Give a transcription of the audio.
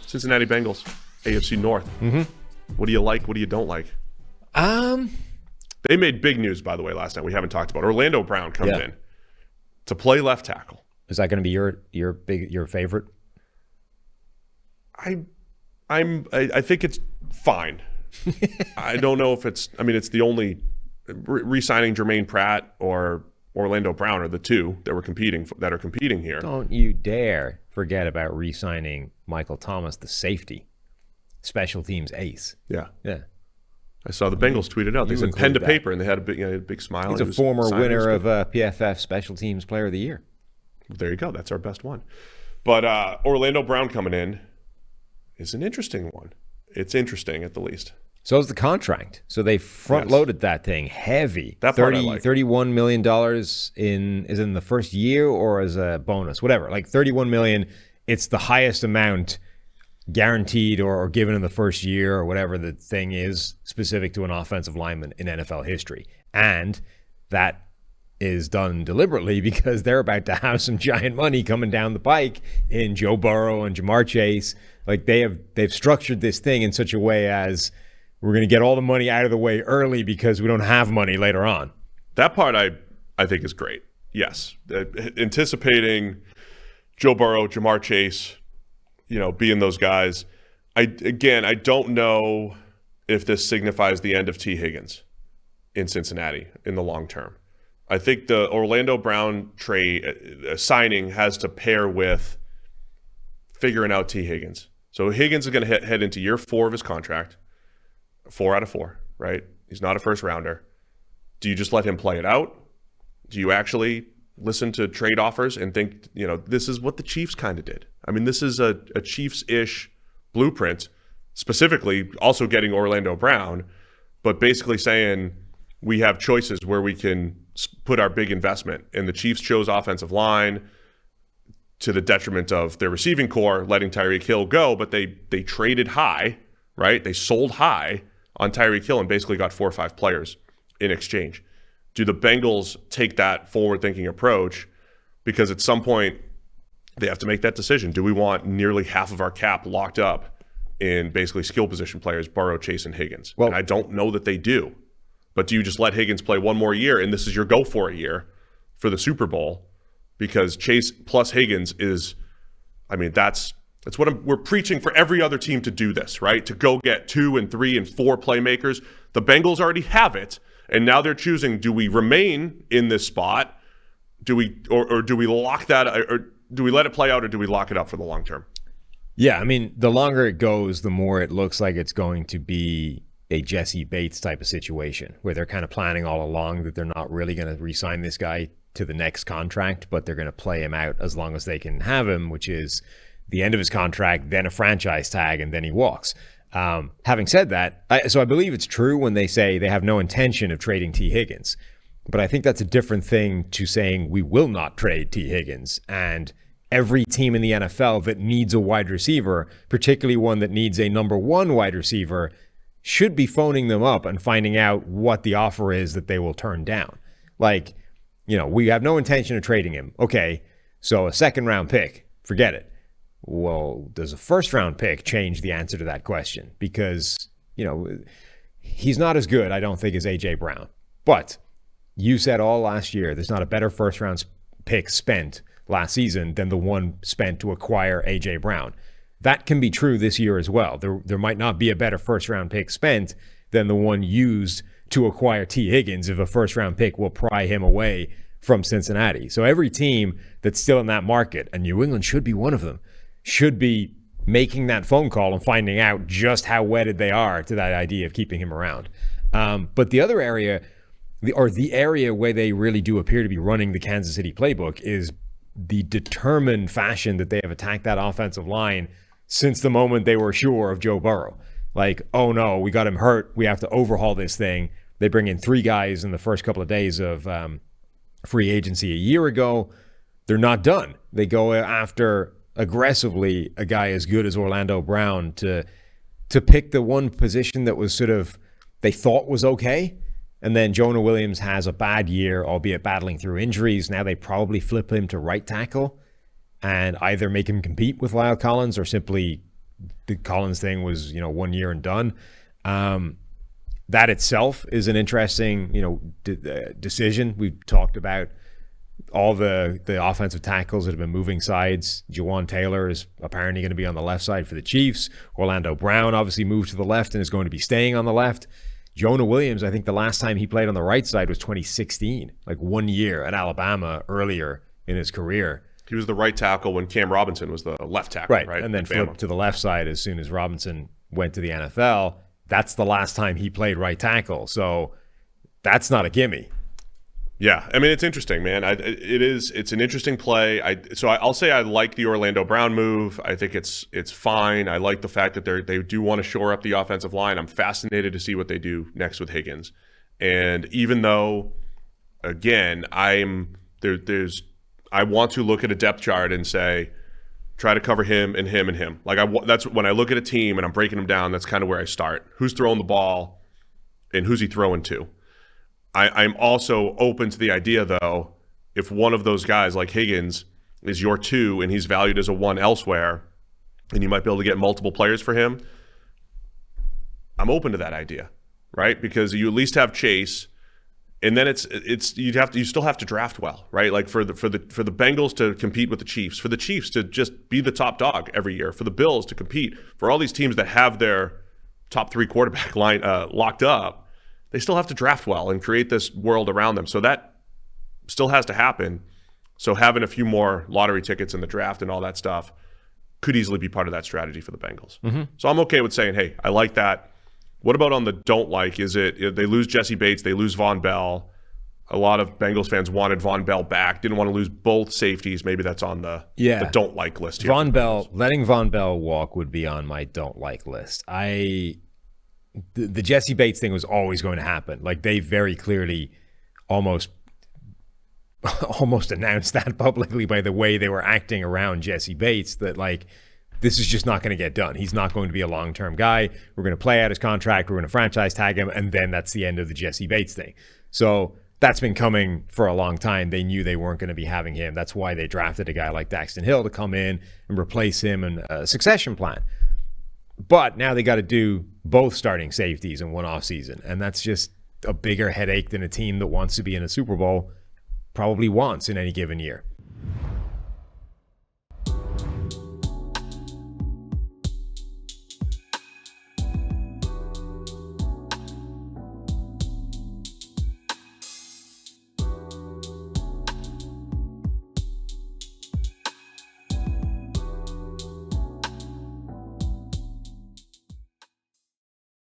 Cincinnati Bengals, AFC North. Mm-hmm. What do you like? What do you don't like? They made big news, by the way, last night. We haven't talked about Orlando Brown comes in to play left tackle. Is that going to be your favorite? I think it's fine. I don't know if it's. I mean, it's the only re-signing Jermaine Pratt or Orlando Brown are the two that are competing here. Don't you dare forget about re-signing Michael Thomas, the safety, special teams ace. Yeah. I saw the Bengals tweet it out. They said pen to paper, and they had a big smile. He's a former winner of PFF Special Teams Player of the Year. There you go. That's our best one. But Orlando Brown coming in is an interesting one. It's interesting at the least. So is the contract. So they front-loaded that thing heavy. That part I like. $31 million is in the first year or as a bonus, whatever. Like $31 million, it's the highest amount guaranteed or given in the first year or whatever the thing is specific to an offensive lineman in NFL history. And that is done deliberately because they're about to have some giant money coming down the pike in Joe Burrow and Jamar Chase. Like they've structured this thing in such a way as we're going to get all the money out of the way early because we don't have money later on. That part I think is great. Yes. Anticipating Joe Burrow, Jamar Chase, being those guys. I don't know if this signifies the end of T. Higgins in Cincinnati in the long term. I think the Orlando Brown signing has to pair with figuring out T. Higgins. So Higgins is going to head into year 4 of his contract. 4 out of 4, right? He's not a first rounder. Do you just let him play it out? Do you actually listen to trade offers and think, this is what the Chiefs kind of did? I mean, this is a Chiefs-ish blueprint, specifically also getting Orlando Brown, but basically saying we have choices where we can put our big investment. And the Chiefs chose offensive line to the detriment of their receiving core, letting Tyreek Hill go, but they traded high, right? They sold high on Tyreek Hill and basically got 4 or 5 players in exchange. Do the Bengals take that forward-thinking approach? Because at some point, they have to make that decision. Do we want nearly half of our cap locked up in basically skill position players, Burrow, Chase, and Higgins? Well, and I don't know that they do. But do you just let Higgins play one more year, and this is your go for a year for the Super Bowl? Because Chase plus Higgins is, that's what we're preaching for every other team to do this, right? To go get 2 and 3 and 4 playmakers. The Bengals already have it, and now they're choosing: do we remain in this spot? Do we lock that, or do we let it play out, or do we lock it up for the long term? Yeah, the longer it goes, the more it looks like it's going to be a Jesse Bates type of situation where they're kind of planning all along that they're not really going to re-sign this guy to the next contract, but they're going to play him out as long as they can have him, which is the end of his contract, then a franchise tag, and then he walks. Having said that, so I believe it's true when they say they have no intention of trading T. Higgins, but I think that's a different thing to saying we will not trade T. Higgins. And every team in the NFL that needs a wide receiver, particularly one that needs a number 1 wide receiver, should be phoning them up and finding out what the offer is that they will turn down. Like, we have no intention of trading him. Okay, so a 2nd-round pick, forget it. Well, does a 1st-round pick change the answer to that question? Because, he's not as good, I don't think, as A.J. Brown. But you said all last year there's not a better 1st-round pick spent last season than the one spent to acquire A.J. Brown. That can be true this year as well. There might not be a better 1st-round pick spent than the one used to acquire T. Higgins if a 1st-round pick will pry him away from Cincinnati. So every team that's still in that market, and New England should be one of them, should be making that phone call and finding out just how wedded they are to that idea of keeping him around. But the other area, the area where they really do appear to be running the Kansas City playbook, is the determined fashion that they have attacked that offensive line since the moment they were sure of Joe Burrow. Like, oh no, we got him hurt. We have to overhaul this thing. They bring in 3 guys in the first couple of days of free agency a year ago. They're not done. They go after aggressively a guy as good as Orlando Brown to pick the one position that was sort of they thought was okay. And then Jonah Williams has a bad year, albeit battling through injuries. Now they probably flip him to right tackle and either make him compete with Lyle Collins or simply the Collins thing was, 1 year and done. That itself is an interesting, decision. We've talked about all the offensive tackles that have been moving sides. Jawan Taylor is apparently going to be on the left side for the Chiefs. Orlando Brown obviously moved to the left and is going to be staying on the left. Jonah Williams, I think the last time he played on the right side was 2016, like 1 year at Alabama earlier in his career. He was the right tackle when Cam Robinson was the left tackle, right? And then flipped to the left side as soon as Robinson went to the NFL. That's the last time he played right tackle. So that's not a gimme. Yeah, I mean, it's interesting, man. It's an interesting play. I'll say I like the Orlando Brown move. I think it's fine. I like the fact that they do want to shore up the offensive line. I'm fascinated to see what they do next with Higgins. And even though, again, I want to look at a depth chart and say, try to cover him and him and him. That's when I look at a team and I'm breaking them down. That's kind of where I start. Who's throwing the ball, and who's he throwing to? I'm also open to the idea, though, if one of those guys like Higgins is your 2 and he's valued as a 1 elsewhere, and you might be able to get multiple players for him, I'm open to that idea, right? Because you at least have Chase, and then you still have to draft well, right? Like for the Bengals to compete with the Chiefs, for the Chiefs to just be the top dog every year, for the Bills to compete, for all these teams that have their top 3 quarterback line locked up. They still have to draft well and create this world around them. So that still has to happen. So having a few more lottery tickets in the draft and all that stuff could easily be part of that strategy for the Bengals. Mm-hmm. So I'm okay with saying, hey, I like that. What about on the don't like? Is it they lose Jesse Bates, they lose Von Bell. A lot of Bengals fans wanted Von Bell back, didn't want to lose both safeties. Maybe that's on the don't like list here. Letting Von Bell walk would be on my don't like list. The Jesse Bates thing was always going to happen. Like, they very clearly almost announced that publicly by the way they were acting around Jesse Bates, that like, this is just not going to get done. He's not going to be a long-term guy. We're going to play out his contract. We're going to franchise tag him. And then that's the end of the Jesse Bates thing. So that's been coming for a long time. They knew they weren't going to be having him. That's why they drafted a guy like Daxton Hill to come in and replace him in a succession plan. But now they got to do both starting safeties in one offseason. And that's just a bigger headache than a team that wants to be in a Super Bowl probably wants in any given year.